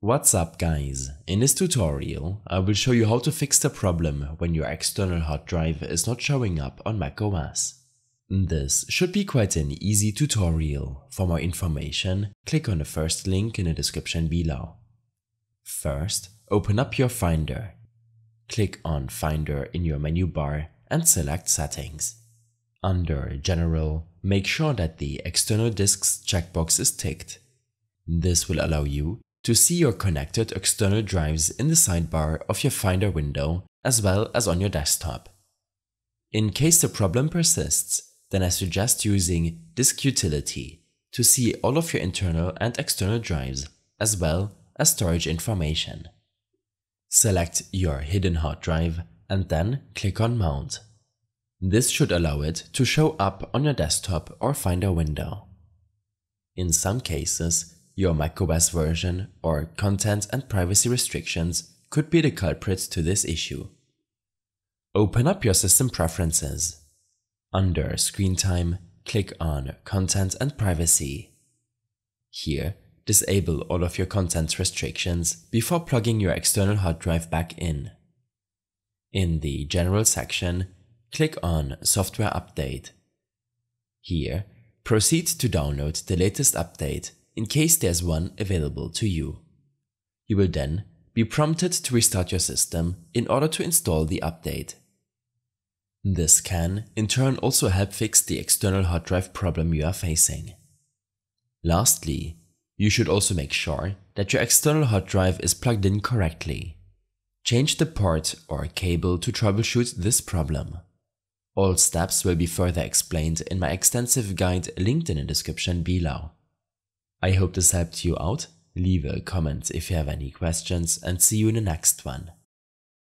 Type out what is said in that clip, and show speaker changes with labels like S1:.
S1: What's up guys, in this tutorial I will show you how to fix the problem when your external hard drive is not showing up on macOS. This should be quite an easy tutorial. For more information, click on the first link in the description below. First, open up your Finder. Click on Finder in your menu bar and select Settings. Under General, make sure that the External Disks checkbox is ticked. This will allow you to see your connected external drives in the sidebar of your Finder window as well as on your desktop. In case the problem persists, then I suggest using Disk Utility to see all of your internal and external drives as well as storage information. Select your hidden hard drive and then click on Mount. This should allow it to show up on your desktop or Finder window. In some cases, your macOS version or content and privacy restrictions could be the culprit to this issue. Open up your system preferences. Under Screen Time, click on Content and Privacy. Here, disable all of your content restrictions before plugging your external hard drive back in. In the General section, click on Software Update. Here, proceed to download the latest update in case there's one available to you. You will then be prompted to restart your system in order to install the update. This can, in turn, also help fix the external hard drive problem you are facing. Lastly, you should also make sure that your external hard drive is plugged in correctly. Change the port or cable to troubleshoot this problem. All steps will be further explained in my extensive guide linked in the description below. I hope this helped you out. Leave a comment if you have any questions and see you in the next one.